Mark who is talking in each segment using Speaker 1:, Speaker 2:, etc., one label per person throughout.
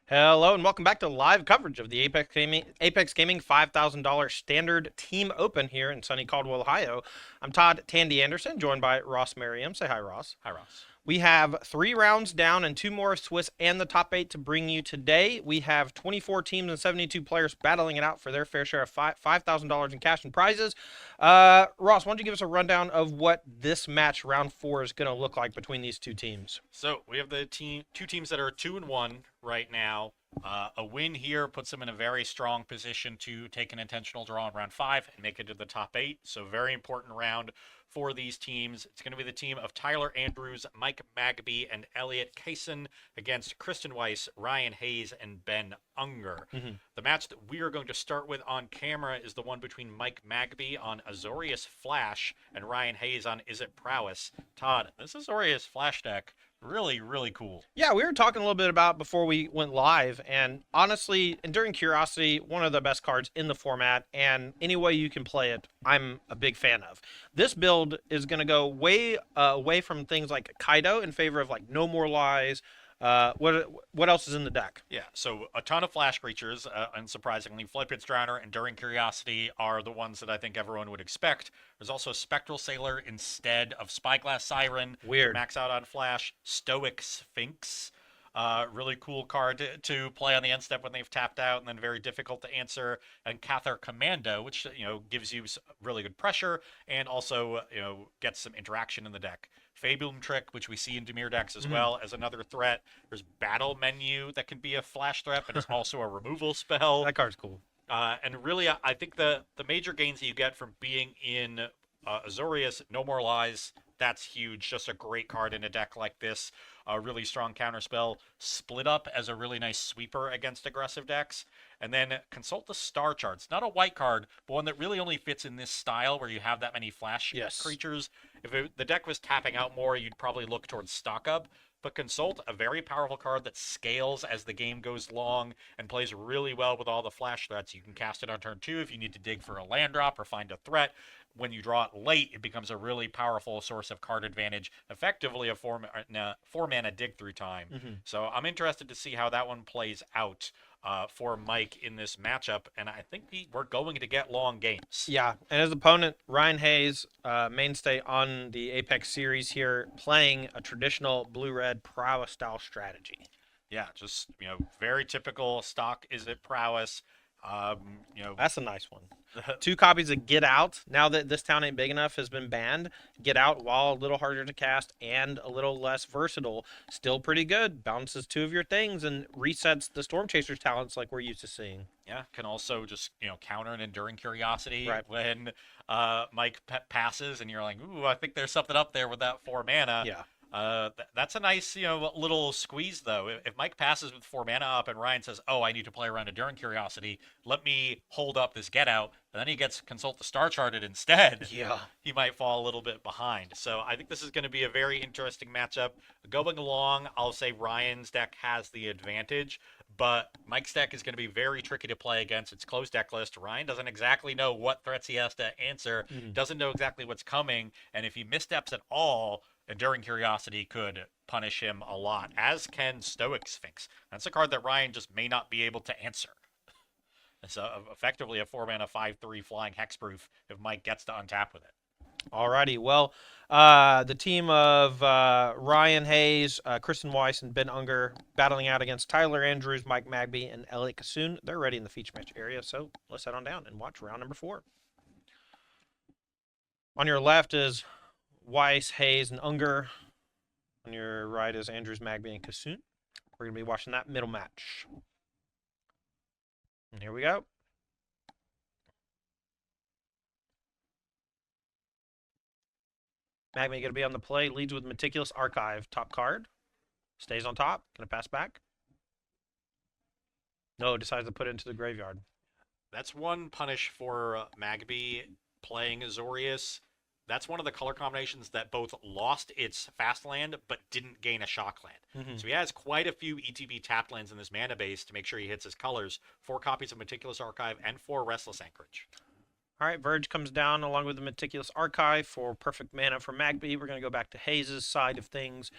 Speaker 1: Hello and welcome back to live coverage of the Apex Gaming $5,000 Standard Team Open here in sunny Caldwell, Ohio. I'm Todd Tandy Anderson, joined by Ross Merriam. Say hi, Ross.
Speaker 2: Hi, Ross.
Speaker 1: We have 3 rounds down and 2 more Swiss and the top 8 to bring you today. We have 24 teams and 72 players battling it out for their fair share of $5,000 in cash and prizes. Ross, why don't you give us a rundown of what this match, round 4, is going to look like between these two teams?
Speaker 2: So we have two teams that are 2-1 right now. A win here puts them in a very strong position to take an intentional draw in round 5 and make it to the top 8. So very important round for these teams. It's going to be the team of Tyler Andrews, Mike Magby, and Elliot Kaysen against Kristen Weiss, Ryan Hayes, and Ben Unger. The match that we are going to start with on camera is the one between Mike Magby on Azorius Flash and Ryan Hayes on Izzet Prowess. Todd, this Azorius Flash deck, really cool.
Speaker 1: Yeah, we were talking a little bit about before we went live, and honestly, Enduring Curiosity, one of the best cards in the format, and any way you can play it, I'm a big fan of. This build is going to go way away from things like Kaido in favor of like No More Lies. What else is in the deck?
Speaker 2: Yeah, so a ton of flash creatures, unsurprisingly. Floodpit's Drowner and Enduring Curiosity are the ones that I think everyone would expect. There's also Spectral Sailor instead of Spyglass Siren.
Speaker 1: Weird.
Speaker 2: Max out on flash. Stoic Sphinx. Really cool card to play on the end step when they've tapped out, and then very difficult to answer. And Cathar Commando, which gives you really good pressure and also gets some interaction in the deck. Fabulum Trick, which we see in Dimir decks as well as another threat. There's Battle Menu that can be a flash threat, but it's also a removal spell.
Speaker 1: That card's cool.
Speaker 2: And really, I think the major gains that you get from being in Azorius, No More Lies, that's huge. Just a great card in a deck like this. A really strong counterspell. Split Up as a really nice sweeper against aggressive decks. And then Consult the Star Charts. Not a white card, but one that really only fits in this style where you have that many flash creatures. If the deck was tapping out more, you'd probably look towards Stock Up. But Consult, a very powerful card that scales as the game goes long and plays really well with all the flash threats. You can cast it on turn 2 if you need to dig for a land drop or find a threat. When you draw it late, it becomes a really powerful source of card advantage, effectively a 4-mana dig through time. So I'm interested to see how that one plays out for Mike in this matchup, and I think we're going to get long games.
Speaker 1: Yeah, and his opponent, Ryan Hayes, mainstay on the Apex series here, playing a traditional blue-red Prowess style strategy.
Speaker 2: Yeah, just very typical stock Izzet Prowess.
Speaker 1: That's a nice one. 2 copies of Get Out, now that This Town Ain't Big Enough has been banned. Get Out, while a little harder to cast and a little less versatile, still pretty good. Bounces 2 of your things and resets the Storm Chaser's talents like we're used to seeing.
Speaker 2: Yeah, can also just counter an Enduring Curiosity
Speaker 1: Right.
Speaker 2: when Mike passes, and you're like, ooh, I think there's something up there with that 4 mana.
Speaker 1: Yeah.
Speaker 2: That's a nice, little squeeze, though. If Mike passes with 4 mana up and Ryan says, oh, I need to play around Enduring Curiosity, let me hold up this Get Out, and then he gets Consult the Star Charted instead,
Speaker 1: Yeah.
Speaker 2: he might fall a little bit behind. So I think this is going to be a very interesting matchup. Going along, I'll say Ryan's deck has the advantage, but Mike's deck is going to be very tricky to play against. It's closed deck list. Ryan doesn't exactly know what threats he has to answer, doesn't know exactly what's coming, and if he missteps at all, Enduring Curiosity could punish him a lot, as can Stoic Sphinx. That's a card that Ryan just may not be able to answer. It's effectively a 4-mana 5/3 flying hexproof if Mike gets to untap with it.
Speaker 1: Alrighty, well, the team of Ryan Hayes, Kristen Weiss, and Ben Unger battling out against Tyler Andrews, Mike Magby, and Elliot Kaysen. They're ready in the feature match area, so let's head on down and watch round number 4. On your left is Weiss, Hayes, and Unger. On your right is Andrews, Magby, and Kaysen. We're going to be watching that middle match. And here we go. Magby going to be on the play. Leads with Meticulous Archive. Top card. Stays on top. Going to pass back. No, decides to put it into the graveyard.
Speaker 2: That's one punish for Magby playing Azorius. That's one of the color combinations that both lost its fast land but didn't gain a shock land. So he has quite a few ETB tapped lands in this mana base to make sure he hits his colors. 4 copies of Meticulous Archive and 4 Restless Anchorage.
Speaker 1: All right, Verge comes down along with the Meticulous Archive for perfect mana for Magby. We're going to go back to Hayes' side of things.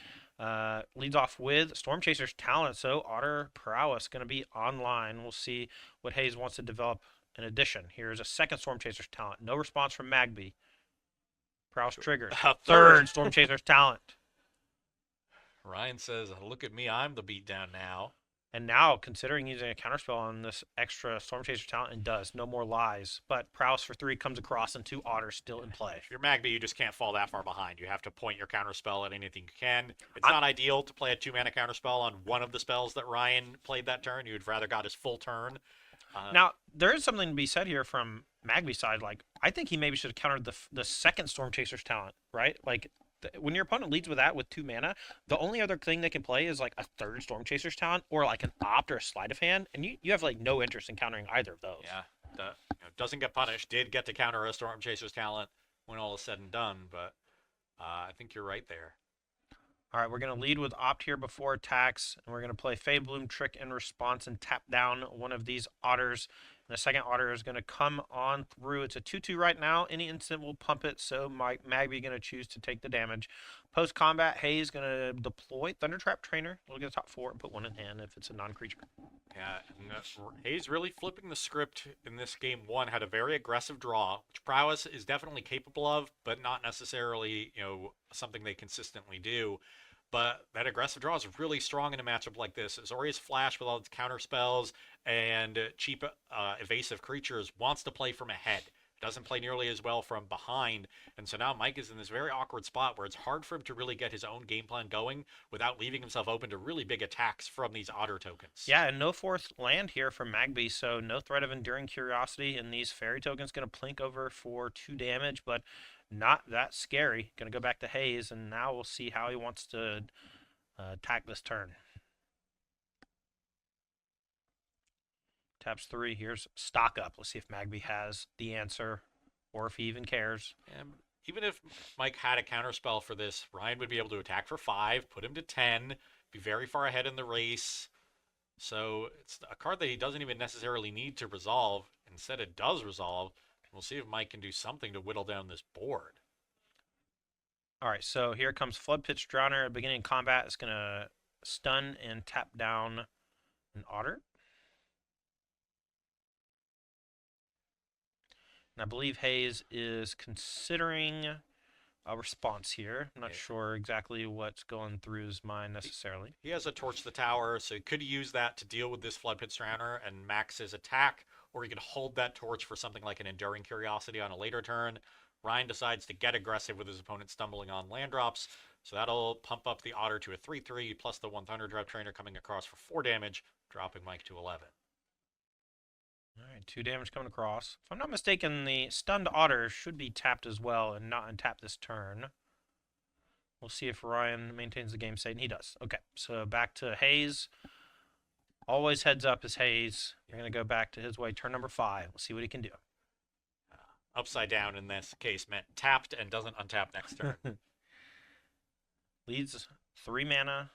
Speaker 1: Leads off with Storm Chaser's talent, so Otter Prowess going to be online. We'll see what Hayes wants to develop in addition. Here's a second Storm Chaser's talent. No response from Magby. Prowess triggers.
Speaker 2: A
Speaker 1: Third Storm Chaser's talent.
Speaker 2: Ryan says, look at me, I'm the beatdown now.
Speaker 1: And now, considering using a counterspell on this extra Storm Chaser talent, and does. No more lies. But Prowess for 3 comes across, and 2 Otters still in play.
Speaker 2: If you're Magby, you just can't fall that far behind. You have to point your counterspell at anything you can. It's not ideal to play a 2-mana counterspell on one of the spells that Ryan played that turn. You'd rather got his full turn.
Speaker 1: Now, there is something to be said here from Magby's side. Like, I think he maybe should have countered the second Storm Chaser's talent, right? Like, when your opponent leads with that with 2 mana, the only other thing they can play is like a third Storm Chaser's talent or like an opt or a sleight of hand, and you have like no interest in countering either of those.
Speaker 2: Yeah, doesn't get punished. Did get to counter a Storm Chaser's talent when all is said and done, but I think you're right there.
Speaker 1: All right, we're going to lead with opt here before attacks, and we're going to play Fade Bloom Trick in response and tap down one of these Otters. And the second Otter is going to come on through. It's a 2-2 right now. Any instant will pump it, so Magby going to choose to take the damage. Post-combat, Hayes going to deploy Thundertrap Trainer. We'll get a top 4 and put 1 in hand if it's a non-creature.
Speaker 2: Yeah, Hayes really flipping the script in this game 1. Had a very aggressive draw, which Prowess is definitely capable of, but not necessarily, something they consistently do. But that aggressive draw is really strong in a matchup like this. Azorius Flash with all its counter spells and cheap evasive creatures wants to play from ahead. Doesn't play nearly as well from behind. And so now Mike is in this very awkward spot where it's hard for him to really get his own game plan going without leaving himself open to really big attacks from these Otter tokens.
Speaker 1: Yeah, and no 4th land here from Magby, so no threat of Enduring Curiosity, and these Fairy tokens going to plink over for 2 damage, but not that scary. Going to go back to Hayes, and now we'll see how he wants to attack this turn. Taps 3. Here's Stock Up. Let's see if Magby has the answer or if he even cares.
Speaker 2: And even if Mike had a counterspell for this, Ryan would be able to attack for 5, put him to 10, be very far ahead in the race. So it's a card that he doesn't even necessarily need to resolve. Instead, it does resolve. We'll see if Mike can do something to whittle down this board.
Speaker 1: All right, so here comes Flood Pitch Drowner. At the beginning of combat, it's going to stun and tap down an Otter. And I believe Hayes is considering a response here. I'm not sure exactly what's going through his mind necessarily.
Speaker 2: He has a Torch the Tower, so he could use that to deal with this Flood Pit Drowner and max his attack, or he could hold that torch for something like an Enduring Curiosity on a later turn. Ryan decides to get aggressive with his opponent stumbling on land drops, so that'll pump up the Otter to a 3-3, plus the 1 Thundertrap Trainer coming across for 4 damage, dropping Mike to 11.
Speaker 1: All right, 2 damage coming across. If I'm not mistaken, the stunned Otter should be tapped as well and not untap this turn. We'll see if Ryan maintains the game state, and he does. Okay, so back to Hayes. Always heads up is Hayes. We're going to go back to his way. Turn number 5. We'll see what he can do.
Speaker 2: Upside down in this case meant tapped and doesn't untap next turn.
Speaker 1: Leads 3 mana.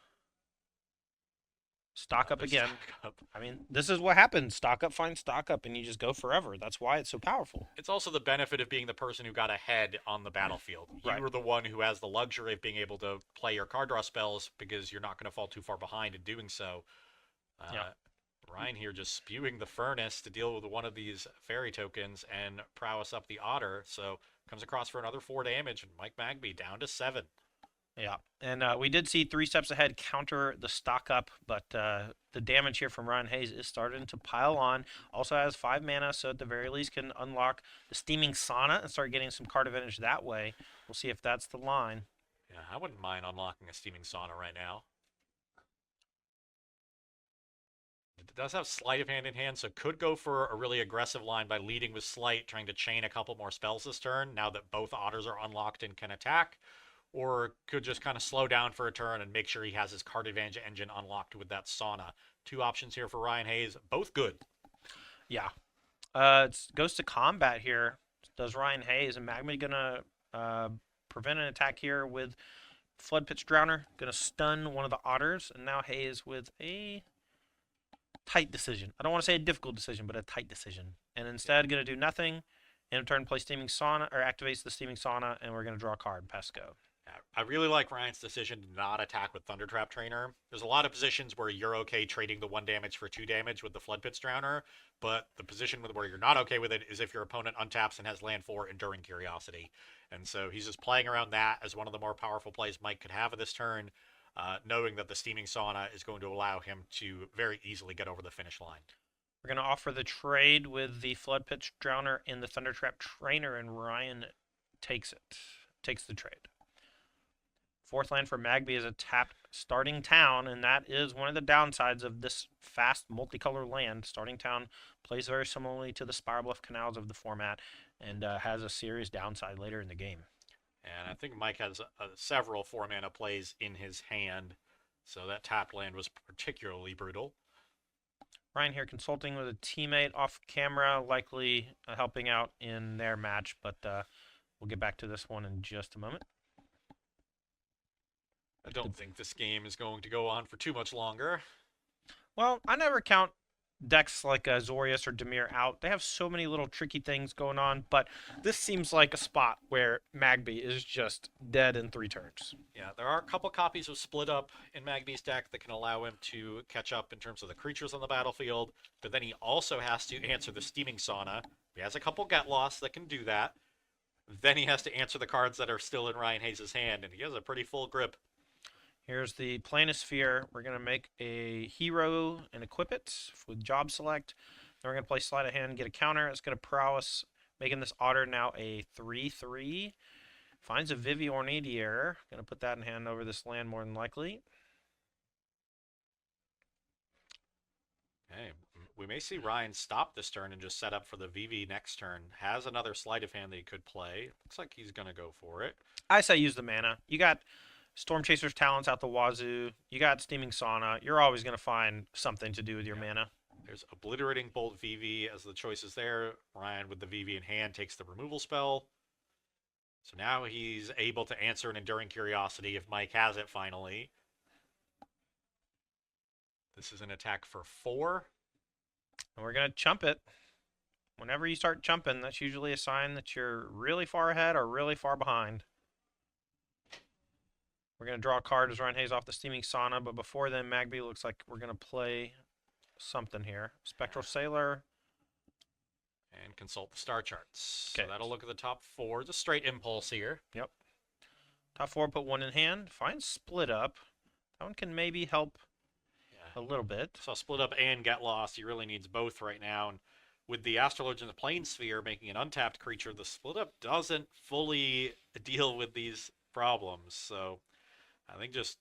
Speaker 1: Stock up again.
Speaker 2: Stock up.
Speaker 1: I mean, this is what happens. Stock up finds stock up, and you just go forever. That's why it's so powerful.
Speaker 2: It's also the benefit of being the person who got ahead on the battlefield.
Speaker 1: Right.
Speaker 2: You were the one who has the luxury of being able to play your card draw spells because you're not going to fall too far behind in doing so. Ryan here just spewing the Furnace to deal with one of these fairy tokens and Prowess up the Otter. So comes across for another 4 damage, and Mike Magby down to 7.
Speaker 1: Yeah, and we did see 3 steps ahead counter the stock up, but the damage here from Ryan Hayes is starting to pile on. Also has 5 mana, so at the very least can unlock the Steaming Sauna and start getting some card advantage that way. We'll see if that's the line.
Speaker 2: Yeah, I wouldn't mind unlocking a Steaming Sauna right now. It does have Sleight of Hand in hand, so could go for a really aggressive line by leading with Sleight, trying to chain a couple more spells this turn, now that both Otters are unlocked and can attack. Or could just kind of slow down for a turn and make sure he has his card advantage engine unlocked with that Sauna. 2 options here for Ryan Hayes, both good.
Speaker 1: Yeah. It goes to combat here. Does Ryan Hayes, and Magma going to prevent an attack here with Flood Pitch Drowner. Going to stun one of the Otters, and now Hayes with a tight decision. I don't want to say a difficult decision, but a tight decision. And instead going to do nothing. In turn, play Steaming Sauna, or activates the Steaming Sauna, and we're going to draw a card. Pass go.
Speaker 2: I really like Ryan's decision to not attack with Thunder Trap Trainer. There's a lot of positions where you're okay trading the 1 damage for 2 damage with the Flood Pits Drowner, but the position where you're not okay with it is if your opponent untaps and has land 4 Enduring Curiosity. And so he's just playing around that as one of the more powerful plays Mike could have at this turn, knowing that the Steaming Sauna is going to allow him to very easily get over the finish line.
Speaker 1: We're going to offer the trade with the Flood Pitch Drowner in the Thundertrap Trainer, and Ryan takes the trade. Fourth land for Magby is a tapped starting town, and that is one of the downsides of this fast multicolor land. Starting town plays very similarly to the Spiral Bluff Canals of the format, and has a serious downside later in the game.
Speaker 2: And I think Mike has several 4-mana plays in his hand, so that tapped land was particularly brutal.
Speaker 1: Ryan here consulting with a teammate off camera, likely helping out in their match, but we'll get back to this one in just a moment.
Speaker 2: I don't think this game is going to go on for too much longer.
Speaker 1: Well, I never count decks like Azorius or Dimir out. They have so many little tricky things going on, but this seems like a spot where Magby is just dead in 3 turns.
Speaker 2: Yeah, there are a couple copies of Split Up in Magby's deck that can allow him to catch up in terms of the creatures on the battlefield, but then he also has to answer the Steaming Sauna. He has a couple Get Lost that can do that. Then he has to answer the cards that are still in Ryan Hayes' hand, and he has a pretty full grip.
Speaker 1: Here's the Planisphere. We're going to make a hero and equip it with job select. Then we're going to play sleight of hand, get a counter. It's going to Prowess, making this otter now a 3/3. Finds a Vivi Ornadier. Going to put that in hand over this land more than likely.
Speaker 2: Okay, we may see Ryan stop this turn and just set up for the VV next turn. Has another sleight of hand that he could play. Looks like he's going to go for it.
Speaker 1: I say use the mana. You got Storm Chaser's Talents out the wazoo. You got Steaming Sauna. You're always going to find something to do with your mana.
Speaker 2: There's Obliterating Bolt VV as the choices there. Ryan with the VV in hand takes the removal spell. So now he's able to answer an Enduring Curiosity if Mike has it finally. This is an attack for 4.
Speaker 1: And we're going to chump it. Whenever you start chumping, that's usually a sign that you're really far ahead or really far behind. We're going to draw a card as Ryan Hayes off the Steaming Sauna, but before then, Magby looks like we're going to play something here. Spectral Sailor.
Speaker 2: And consult the star charts.
Speaker 1: Okay.
Speaker 2: So that'll look at the top 4. It's a straight impulse here.
Speaker 1: Yep. Top 4, put 1 in hand. Find Split Up. That one can maybe help a little bit.
Speaker 2: So Split Up and Get Lost. He really needs both right now. And with the Astrologian the Planesphere making an untapped creature, the Split Up doesn't fully deal with these problems. So I think just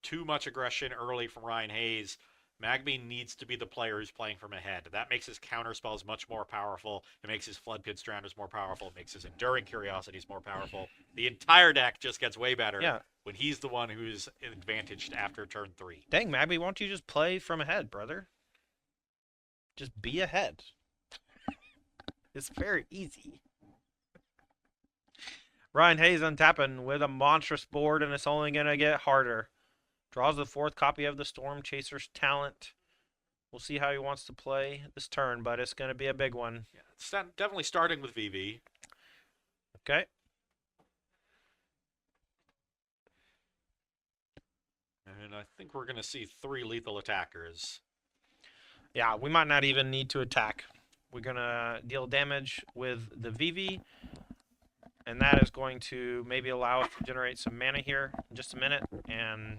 Speaker 2: too much aggression early from Ryan Hayes. Magby needs to be the player who's playing from ahead. That makes his counter spells much more powerful. It makes his Flood Pits Drowners more powerful. It makes his Enduring Curiosities more powerful. The entire deck just gets way better when he's the one who's advantaged after turn 3.
Speaker 1: Dang, Magby, why don't you just play from ahead, brother? Just be ahead. It's very easy. Ryan Hayes untapping with a monstrous board, and it's only going to get harder. Draws the 4th copy of the Storm Chaser's Talent. We'll see how he wants to play this turn, but it's going to be a big one.
Speaker 2: Yeah, it's definitely starting with VV.
Speaker 1: Okay.
Speaker 2: And I think we're going to see 3 lethal attackers.
Speaker 1: Yeah, we might not even need to attack. We're going to deal damage with the VV. And that is going to maybe allow us to generate some mana here in just a minute. And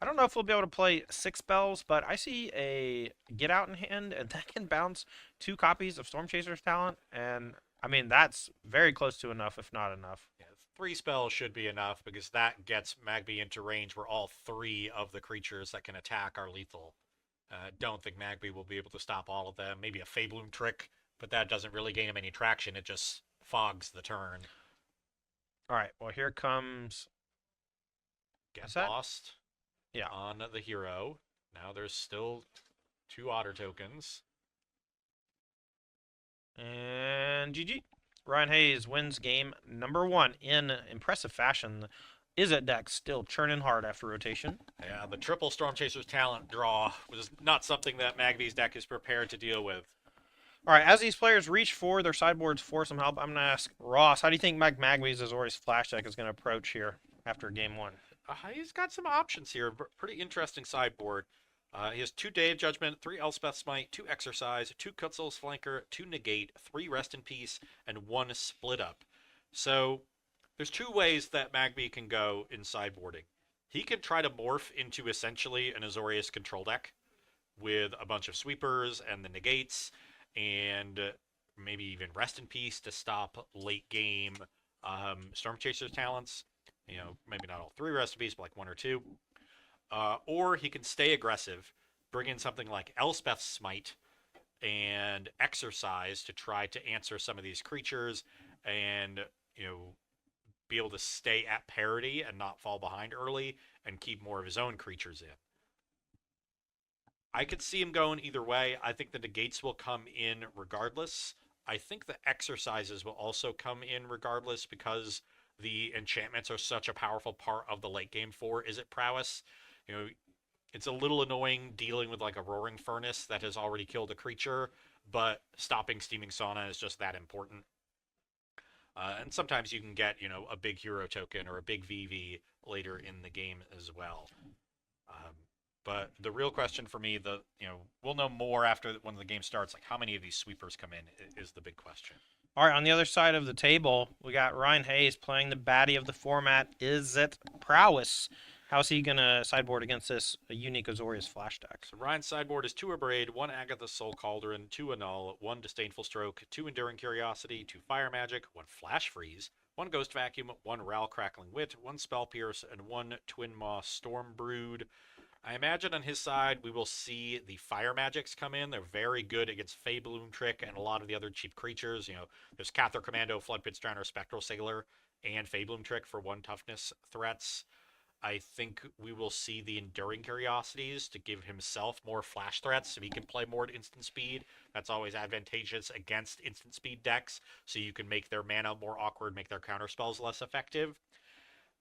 Speaker 1: I don't know if we'll be able to play 6 spells, but I see a Get Out in hand, and that can bounce 2 copies of Storm Chaser's Talent. And, I mean, that's very close to enough, if not enough.
Speaker 2: Yeah, 3 spells should be enough, because that gets Magby into range where all 3 of the creatures that can attack are lethal. Don't think Magby will be able to stop all of them. Maybe a Fabloom trick, but that doesn't really gain him any traction. It just fogs the turn.
Speaker 1: All right, well, here comes...
Speaker 2: Get Lost on the hero. Now there's still 2 otter tokens.
Speaker 1: And GG. Ryan Hayes wins game number 1 in impressive fashion. Izzet deck still churning hard after rotation.
Speaker 2: Yeah, the triple Storm Chaser's Talent draw was not something that Magby's deck is prepared to deal with.
Speaker 1: All right, as these players reach for their sideboards for some help, I'm going to ask Ross, how do you think Magby's Azorius Flash deck is going to approach here? after game one?
Speaker 2: He's got some options here. Pretty interesting sideboard. He has 2 Day of Judgment, 3 Elspeth Smite, 2 Exercise, 2 Kutzel's Flanker, 2 Negate, 3 Rest in Peace, and 1 Split Up. So there's 2 ways that Magby can go in sideboarding. He can try to morph into essentially an Azorius control deck with a bunch of sweepers and the negates, and maybe even Rest in Peace to stop late game Storm Chaser's talents. Maybe not all 3 Rest in Peace, but like 1 or 2. Or he can stay aggressive, bring in something like Elspeth's Smite and Exercise to try to answer some of these creatures and, be able to stay at parity and not fall behind early and keep more of his own creatures in. I could see him going either way. I think the negates will come in regardless. I think the exercises will also come in regardless because the enchantments are such a powerful part of the late game for Izzet Prowess. It's a little annoying dealing with like a roaring furnace that has already killed a creature, but stopping steaming sauna is just that important. And sometimes you can get, a big hero token or a big VV later in the game as well. But the real question for me, we'll know more after when the game starts. Like how many of these sweepers come in is the big question.
Speaker 1: All right, on the other side of the table, we got Ryan Hayes playing the baddie of the format, Izzet Prowess. How's he going to sideboard against this unique Azorius flash deck?
Speaker 2: So Ryan's sideboard is 2 Abrade, 1 Agatha Soul Cauldron, 2 Annul, 1 Disdainful Stroke, 2 Enduring Curiosity, 2 Fire Magic, 1 Flash Freeze, 1 Ghost Vacuum, 1 Ral Crackling Wit, 1 Spell Pierce, and 1 Twin Maw Storm Brood. I imagine on his side we will see the Fire Magics come in. They're very good against Fey Bloom Trick and a lot of the other cheap creatures. There's Cathar Commando, Floodpit Strandor, Spectral Sailor, and Fey Bloom Trick for 1 toughness threats. I think we will see the Enduring Curiosities to give himself more flash threats so he can play more at instant speed. That's always advantageous against instant speed decks, so you can make their mana more awkward, make their counterspells less effective.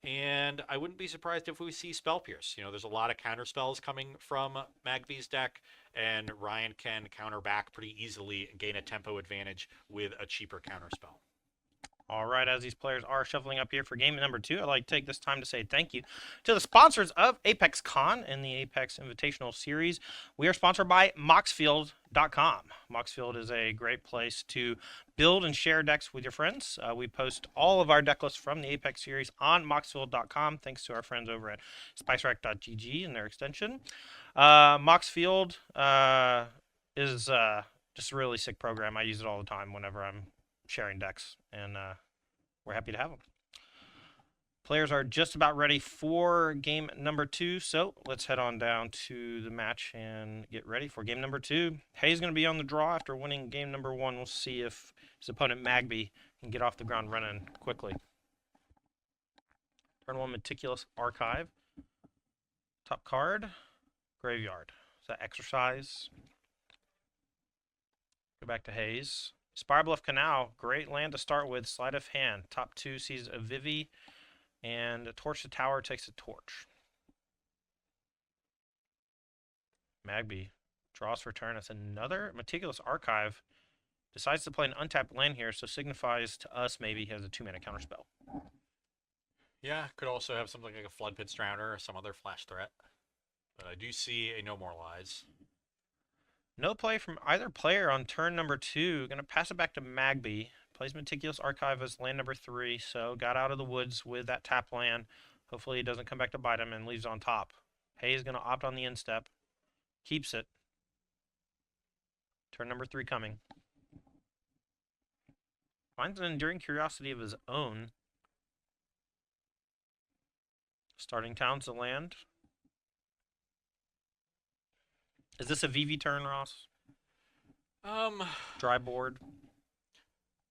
Speaker 2: And I wouldn't be surprised if we see Spell Pierce. There's a lot of counterspells coming from Magby's deck, and Ryan can counter back pretty easily and gain a tempo advantage with a cheaper counterspell.
Speaker 1: All right, as these players are shuffling up here for game number 2, I'd like to take this time to say thank you to the sponsors of Apex Con and the Apex Invitational Series. We are sponsored by Moxfield.com. Moxfield is a great place to build and share decks with your friends. We post all of our deck lists from the Apex Series on Moxfield.com, thanks to our friends over at SpiceRack.gg and their extension. Moxfield is just a really sick program. I use it all the time whenever I'm sharing decks, and we're happy to have them. Players are just about ready for game number 2, so let's head on down to the match and get ready for game number 2. Hayes going to be on the draw after winning game number 1. We'll see if his opponent Magby can get off the ground running quickly. Turn 1, Meticulous Archive. Top card, Graveyard. Is that Exercise? Go back to Hayes. Spirebluff Canal, great land to start with. Sleight of hand. Top 2 sees a Vivi, and a Torch the Tower takes a Torch. Magby draws for turn. That's another Meticulous Archive. Decides to play an untapped land here, so signifies to us maybe he has a 2-mana counterspell.
Speaker 2: Yeah, could also have something like a Floodpit Strowner or some other flash threat. But I do see a No More Lies.
Speaker 1: No play from either player on turn number 2. Going to pass it back to Magby. Plays Meticulous Archive as land number 3, so got out of the woods with that tap land. Hopefully he doesn't come back to bite him and leaves on top. Hayes going to opt on the instep. Keeps it. Turn number 3 coming. Finds an Enduring Curiosity of his own. Starting Town's the land. Is this a VV turn, Ross? Dry board.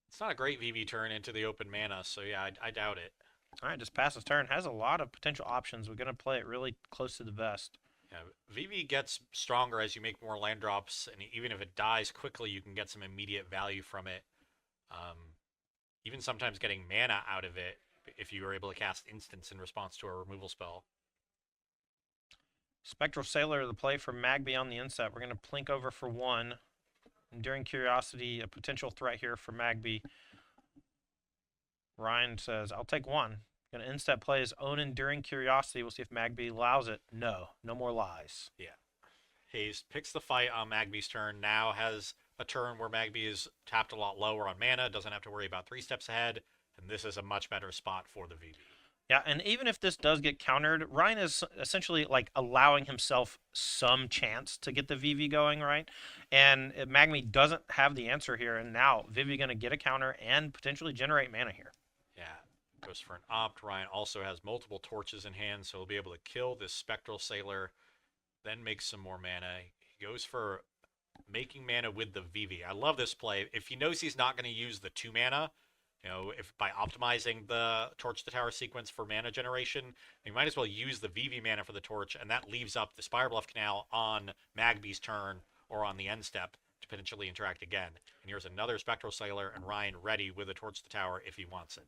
Speaker 2: It's not a great VV turn into the open mana, so yeah, I doubt it.
Speaker 1: All right, just passes turn. Has a lot of potential options. We're going to play it really close to the vest.
Speaker 2: Yeah, VV gets stronger as you make more land drops, and even if it dies quickly, you can get some immediate value from it. Even sometimes getting mana out of it if you are able to cast instants in response to a removal spell.
Speaker 1: Spectral Sailor, the play for Magby on the inset. We're going to plink over for 1. Enduring Curiosity, a potential threat here for Magby. Ryan says, I'll take 1. Gonna instep play his own Enduring Curiosity. We'll see if Magby allows it. No. No more lies.
Speaker 2: Yeah. Hayes picks the fight on Magby's turn. Now has a turn where Magby is tapped a lot lower on mana, doesn't have to worry about 3 steps ahead, and this is a much better spot for the VV.
Speaker 1: Yeah, and even if this does get countered, Ryan is essentially like allowing himself some chance to get the VV going, right? And Magmi doesn't have the answer here, and now Vivi going to get a counter and potentially generate mana here.
Speaker 2: Yeah, goes for an opt. Ryan also has multiple torches in hand, so he'll be able to kill this Spectral Sailor, then make some more mana. He goes for making mana with the VV. I love this play. If he knows he's not going to use the 2 mana, if by optimizing the Torch the Tower sequence for mana generation, you might as well use the VV mana for the Torch, and that leaves up the Spirebluff Canal on Magby's turn or on the end step to potentially interact again. And here's another Spectral Sailor, and Ryan ready with a Torch the Tower if he wants it.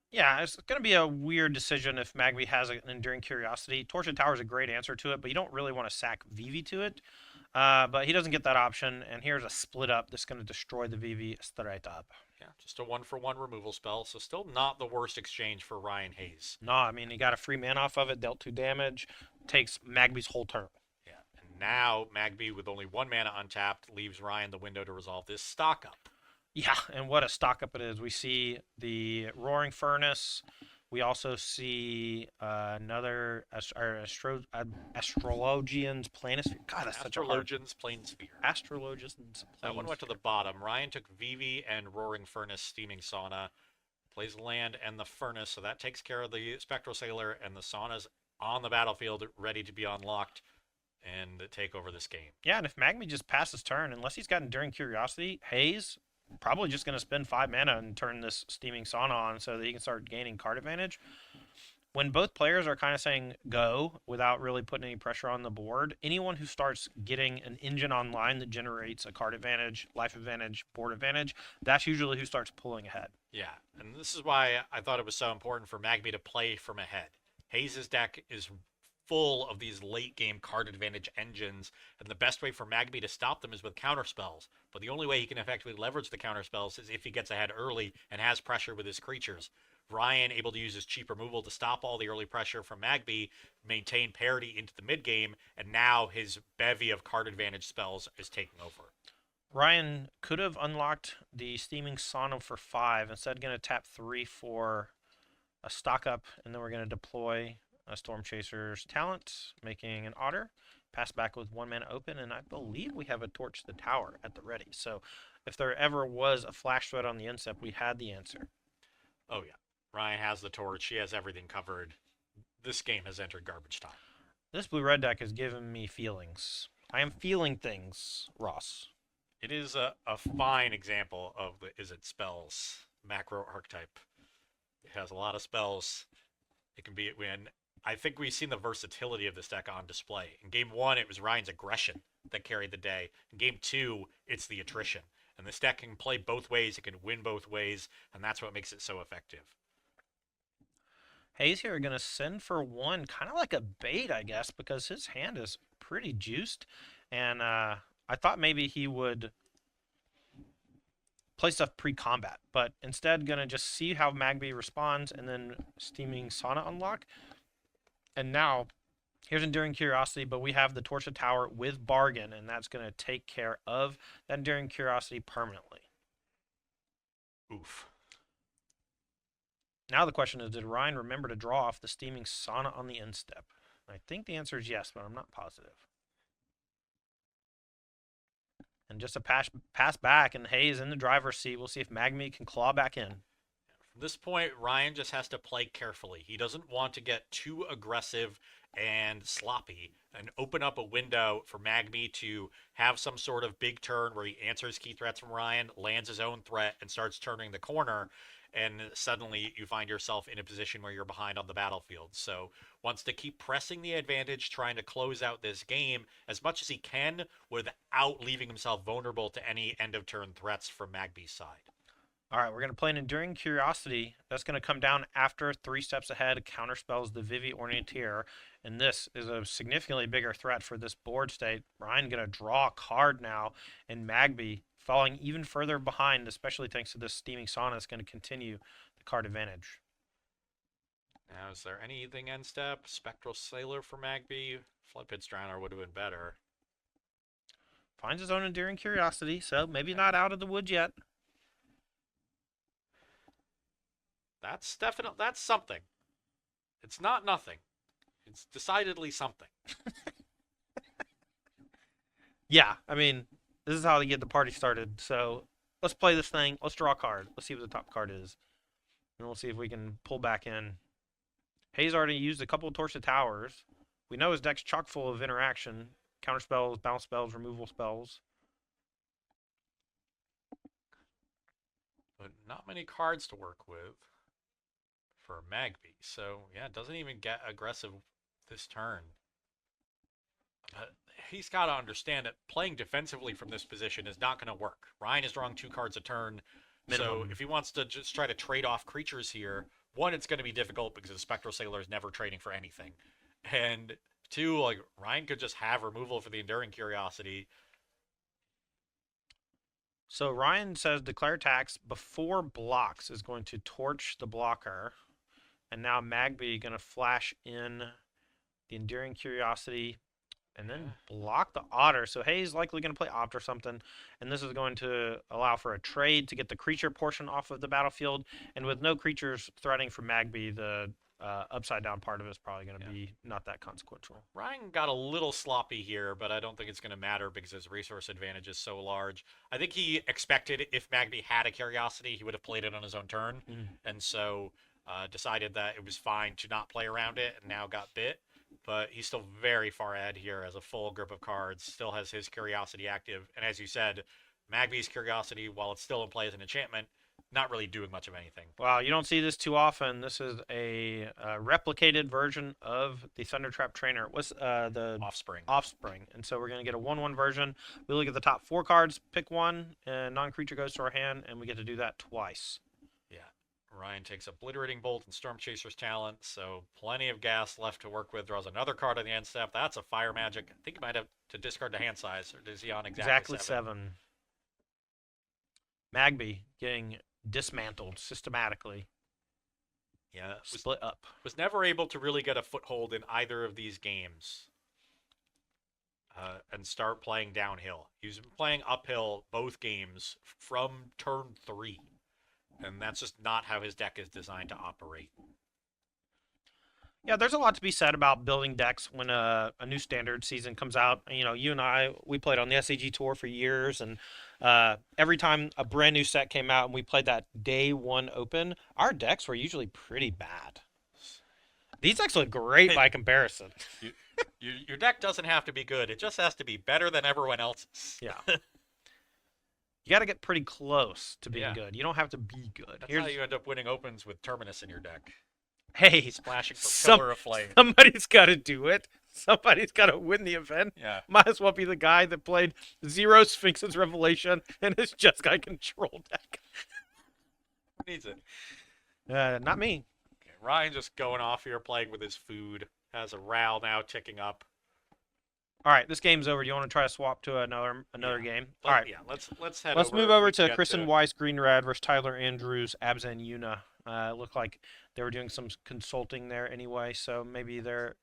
Speaker 1: Yeah, it's going to be a weird decision if Magby has an Enduring Curiosity. Torch the Tower is a great answer to it, but you don't really want to sack Vivi to it. But he doesn't get that option, and here's a split up that's going to destroy the VV straight up.
Speaker 2: Yeah, just a 1-for-1 removal spell, so still not the worst exchange for Ryan Hayes.
Speaker 1: No, I mean, he got a free mana off of it, dealt 2 damage, takes Magby's whole turn.
Speaker 2: Yeah, and now Magby, with only 1 mana untapped, leaves Ryan the window to resolve this stock up.
Speaker 1: Yeah, and what a stock up it is. We see the Roaring Furnace. We also see another Astrologian's Planisphere. God, that's such a hard...
Speaker 2: Astrologian's Planessphere.
Speaker 1: Astrologian's Planessphere.
Speaker 2: That one went to the bottom. Ryan took Vivi and Roaring Furnace Steaming Sauna. Plays land and the Furnace, so that takes care of the Spectral Sailor, and the Sauna's on the battlefield, ready to be unlocked and take over this game.
Speaker 1: Yeah, and if Magmi just passes turn, unless he's got Enduring Curiosity, Hayes probably just going to spend 5 mana and turn this Steaming Sauna on so that he can start gaining card advantage. When both players are kind of saying go without really putting any pressure on the board, anyone who starts getting an engine online that generates a card advantage, life advantage, board advantage, that's usually who starts pulling ahead.
Speaker 2: Yeah, and this is why I thought it was so important for Magby to play from ahead. Hayes' deck is full of these late game card advantage engines, and the best way for Magby to stop them is with counter spells. But the only way he can effectively leverage the counter spells is if he gets ahead early and has pressure with his creatures. Ryan able to use his cheap removal to stop all the early pressure from Magby, maintain parity into the mid game, and now his bevy of card advantage spells is taking over.
Speaker 1: Ryan could have unlocked the Steaming Sauna for 5, instead going to tap 3 for a stock up, and then we're going to deploy a Storm Chaser's Talent, making an Otter, pass back with 1 mana open, and I believe we have a Torch the Tower at the ready. So if there ever was a flash threat on the instep, we had the answer.
Speaker 2: Oh yeah, Ryan has the Torch, he has everything covered. This game has entered garbage time.
Speaker 1: This blue-red deck has given me feelings. I am feeling things, Ross.
Speaker 2: It is a fine example of the Izzet spells macro archetype. It has a lot of spells. It can be when I think we've seen the versatility of this deck on display. In game 1, it was Ryan's aggression that carried the day. In game 2, it's the attrition. And this deck can play both ways. It can win both ways, and that's what makes it so effective.
Speaker 1: Hayes here are going to send for 1, kind of like a bait, I guess, because his hand is pretty juiced. And I thought maybe he would play stuff pre-combat, but instead going to just see how Magby responds and then Steaming Sauna unlock. And now, here's Enduring Curiosity, but we have the Torch of Tower with Bargain, and that's going to take care of that Enduring Curiosity permanently.
Speaker 2: Oof.
Speaker 1: Now the question is, did Ryan remember to draw off the Steaming Sauna on the end step? I think the answer is yes, but I'm not positive. And just a pass back, and Hayes in the driver's seat. We'll see if Magmi can claw back in.
Speaker 2: From this point, Ryan just has to play carefully. He doesn't want to get too aggressive and sloppy and open up a window for Magmi to have some sort of big turn where he answers key threats from Ryan, lands his own threat, and starts turning the corner. And suddenly you find yourself in a position where you're behind on the battlefield. So wants to keep pressing the advantage, trying to close out this game as much as he can without leaving himself vulnerable to any end-of-turn threats from Magby's side.
Speaker 1: All right, we're going to play an Enduring Curiosity. That's going to come down after 3 steps ahead, counterspells the Vivi Ornithir, and this is a significantly bigger threat for this board state. Ryan going to draw a card now, and Magby falling even further behind, especially thanks to this Steaming Sauna that's going to continue the card advantage.
Speaker 2: Now, is there anything end step? Spectral Sailor for Magby? Floodpit's Drowner would have been better.
Speaker 1: Finds his own enduring curiosity, so maybe not out of the woods yet.
Speaker 2: That's definitely that's something. It's not nothing. It's decidedly something.
Speaker 1: Yeah, I mean, this is how they get the party started. So let's play this thing. Let's draw a card. Let's see what the top card is. And we'll see if we can pull back in. Hayes already used a couple of Torch of Towers. We know his deck's chock full of interaction. Counter spells, bounce spells, removal spells.
Speaker 2: But not many cards to work with for Magby. So, yeah, doesn't even get aggressive this turn. But he's got to understand that playing defensively from this position is not going to work. Ryan is drawing 2 cards a turn.
Speaker 1: Minimum.
Speaker 2: So if he wants to just try to trade off creatures here, 1, it's going to be difficult because the Spectral Sailor is never trading for anything. And 2, like, Ryan could just have removal for the Enduring Curiosity.
Speaker 1: So Ryan says declare attacks before blocks is going to torch the blocker. And now Magby going to flash in the Enduring Curiosity and then block the Otter. So Hayes likely going to play Opt or something. And this is going to allow for a trade to get the creature portion off of the battlefield. And with no creatures threatening from Magby, the upside down part of it is probably going to be not that consequential.
Speaker 2: Ryan got a little sloppy here, but I don't think it's going to matter because his resource advantage is so large. I think he expected if Magby had a Curiosity, he would have played it on his own turn. And so decided that it was fine to not play around it and now got bit. But he's still very far ahead here as a full grip of cards, still has his Curiosity active. And as you said, Magby's Curiosity, while it's still in play as an enchantment, not really doing much of anything.
Speaker 1: Wow, you don't see this too often. This is a replicated version of the Thundertrap Trainer. What's the Offspring. And so we're going to get a 1/1 version. We look at the top 4 cards, pick one, and non-creature goes to our hand, and we get to do that twice.
Speaker 2: Yeah. Ryan takes Obliterating Bolt and Storm Chaser's talent, so plenty of gas left to work with. Draws another card on the end step. That's a Fire Magic. I think he might have to discard the hand size, or is he on exactly
Speaker 1: 7? Magby getting dismantled systematically.
Speaker 2: Yeah,
Speaker 1: split up.
Speaker 2: Was never able to really get a foothold in either of these games and start playing downhill. He's been playing uphill both games from turn 3. And that's just not how his deck is designed to operate.
Speaker 1: Yeah, there's a lot to be said about building decks when a new standard season comes out. You know, you and I, we played on the SAG tour for years, and every time a brand new set came out and we played that day 1 open, our decks were usually pretty bad. These decks look great by comparison.
Speaker 2: Your deck doesn't have to be good. It just has to be better than everyone else's.
Speaker 1: Yeah. You got to get pretty close to being good. You don't have to be good.
Speaker 2: That's how you end up winning opens with Terminus in your deck.
Speaker 1: Hey,
Speaker 2: splashing for Pillar of Flame.
Speaker 1: Somebody's got to do it. Somebody's got to win the event.
Speaker 2: Yeah.
Speaker 1: Might as well be the guy that played 0 Sphinx's Revelation and has just got a control deck.
Speaker 2: Who needs it?
Speaker 1: Not me.
Speaker 2: Okay, Ryan just going off here, playing with his food. Has a RAL now ticking up.
Speaker 1: All right, this game's over. Do you want to try to swap to another game? All right.
Speaker 2: Yeah, let's head
Speaker 1: Let's move over to Kristen Weiss, Green Red versus Tyler Andrews, Abs and Yuna. It looked like they were doing some consulting there anyway, so maybe they're...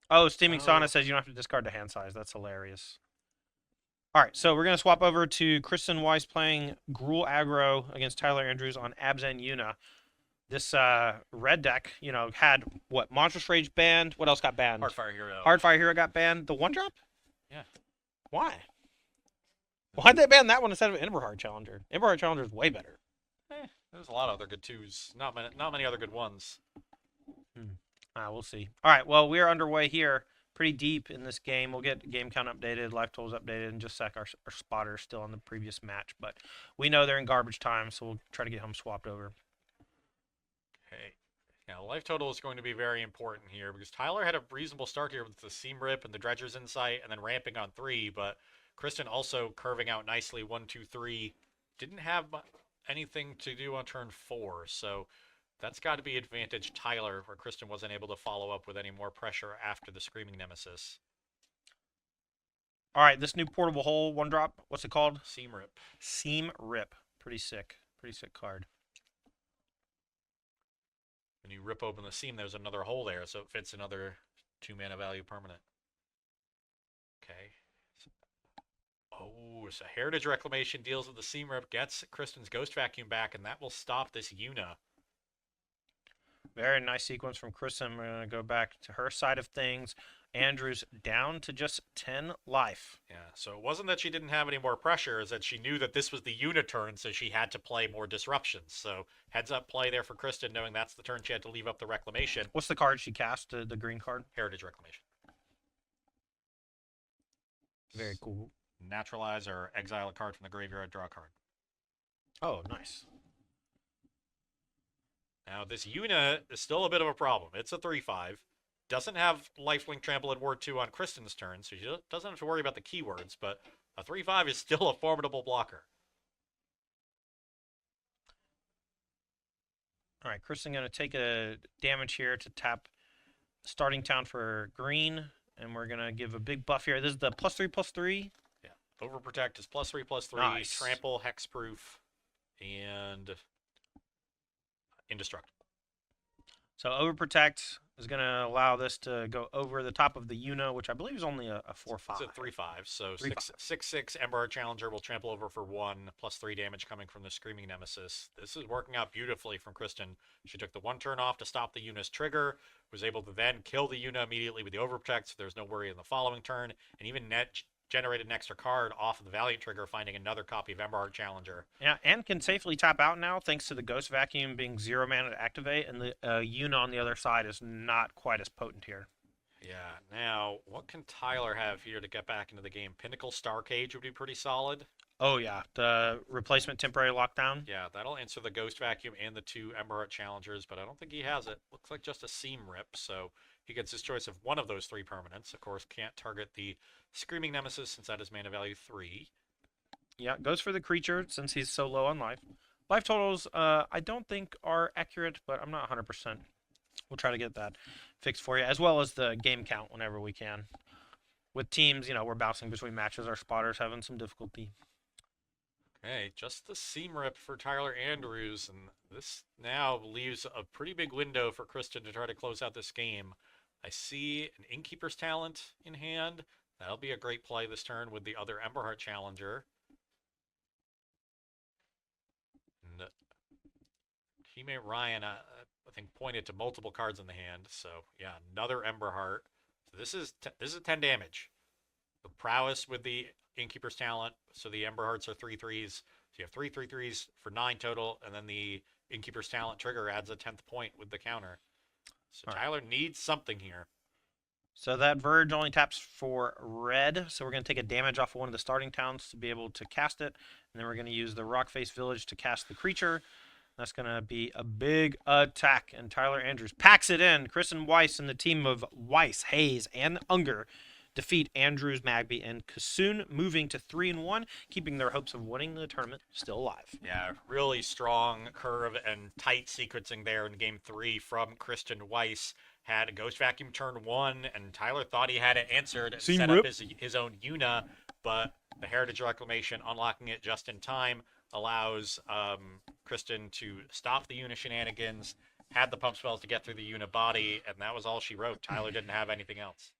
Speaker 1: Oh, Steaming Sauna says you don't have to discard the hand size. That's hilarious. All right, so we're going to swap over to Kristen Weiss playing Gruul Aggro against Tyler Andrews on Abs and Yuna. This red deck, you know, had what? Monstrous Rage banned. What else got banned?
Speaker 2: Hardfire Hero.
Speaker 1: Hardfire Hero got banned. The 1-drop?
Speaker 2: Yeah.
Speaker 1: Why? Why'd they ban that one instead of Emberheart Challenger? Emberheart Challenger is way better.
Speaker 2: There's a lot of other good 2s. Not many other good 1s.
Speaker 1: We'll see. All right, well, we're underway here. Pretty deep in this game. We'll get game count updated, life totals updated in just a sec. Our spotters still on the previous match, but we know they're in garbage time, so we'll try to get them swapped over.
Speaker 2: Okay. Now, life total is going to be very important here because Tyler had a reasonable start here with the Seam Rip and the Dredger's Insight and then ramping on 3, but Kristen also curving out nicely 1, 2, 3. Didn't have anything to do on turn 4, so that's got to be advantage Tyler, where Kristen wasn't able to follow up with any more pressure after the Screaming Nemesis.
Speaker 1: All right, this new portable hole 1-drop, what's it called?
Speaker 2: Seam Rip.
Speaker 1: Seam Rip. Pretty sick. Pretty sick card.
Speaker 2: When you rip open the seam, there's another hole there, so it fits another 2-mana value permanent. Okay. Oh, so Heritage Reclamation deals with the seam rip, gets Kristen's Ghost Vacuum back, and that will stop this Yuna.
Speaker 1: Very nice sequence from Kristen. We're going to go back to her side of things. Andrew's down to just 10 life.
Speaker 2: Yeah, so it wasn't that she didn't have any more pressure, it's that she knew that this was the Yuna turn, so she had to play more disruptions. So heads up play there for Kristen, knowing that's the turn she had to leave up the Reclamation.
Speaker 1: What's the card she cast? The green card?
Speaker 2: Heritage Reclamation.
Speaker 1: Very cool.
Speaker 2: Naturalize or exile a card from the graveyard, draw a card.
Speaker 1: Oh, nice.
Speaker 2: Now, this Yuna is still a bit of a problem. It's a 3/5. Doesn't have Lifelink, Trample, and Ward 2 on Kristen's turn, so she doesn't have to worry about the keywords, but a 3/5 is still a formidable blocker.
Speaker 1: All right, Kristen going to take a damage here to tap Starting Town for green, and we're going to give a big buff here. This is the +3/+3.
Speaker 2: Yeah, Overprotect is +3/+3,
Speaker 1: Nice.
Speaker 2: Trample, Hexproof, and Indestructible.
Speaker 1: So Overprotect is going to allow this to go over the top of the Yuna, which I believe is only a 4/5.
Speaker 2: It's a 3/5, so
Speaker 1: 3/5.
Speaker 2: 6/6 Emberheart Challenger will trample over for 1, +3 damage coming from the Screaming Nemesis. This is working out beautifully from Kristen. She took the 1 turn off to stop the Yuna's trigger, was able to then kill the Yuna immediately with the Overprotect, so there's no worry in the following turn, and even generated an extra card off of the Valiant trigger, finding another copy of Emberheart Challenger.
Speaker 1: Yeah, and can safely tap out now thanks to the Ghost Vacuum being 0 mana to activate, and the Yuna on the other side is not quite as potent here.
Speaker 2: Yeah, now, what can Tyler have here to get back into the game? Pinnacle Star Cage would be pretty solid.
Speaker 1: Oh, yeah, the replacement temporary lockdown.
Speaker 2: Yeah, that'll answer the Ghost Vacuum and the 2 Emberheart Challengers, but I don't think he has it. Looks like just a Seam Rip, so he gets his choice of one of those 3 permanents. Of course, can't target the Screaming Nemesis since that is mana value 3.
Speaker 1: Yeah, goes for the creature since he's so low on life. Life totals, I don't think are accurate, but I'm not 100%. We'll try to get that fixed for you, as well as the game count whenever we can. With teams, we're bouncing between matches. Our spotter's having some difficulty.
Speaker 2: Okay, just the Seam Rip for Tyler Andrews, and this now leaves a pretty big window for Kristen to try to close out this game. I see an Innkeeper's Talent in hand. That'll be a great play this turn with the other Emberheart Challenger. And teammate Ryan, I think, pointed to multiple cards in the hand. So yeah, another Emberheart. So this is 10 damage. The Prowess with the Innkeeper's Talent. So the Emberhearts are 3/3s. So you have 3/3s for 9 total, and then the Innkeeper's Talent trigger adds a 10th point with the counter. So Tyler needs something here.
Speaker 1: So that Verge only taps for red, so we're going to take a damage off of one of the starting towns to be able to cast it, and then we're going to use the Rockface Village to cast the creature. That's going to be a big attack, and Tyler Andrews packs it in. Kristen Weiss and the team of Weiss, Hayes, and Unger defeat Andrews, Magby, and Kassoon, moving to 3-1, keeping their hopes of winning the tournament still alive.
Speaker 2: Yeah, really strong curve and tight sequencing there in Game 3 from Kristen Weiss. Had a Ghost Vacuum turn 1, and Tyler thought he had it answered and set up his own Yuna, but the Heritage Reclamation, unlocking it just in time, allows Kristen to stop the Yuna shenanigans, had the pump spells to get through the Yuna body, and that was all she wrote. Tyler didn't have anything else.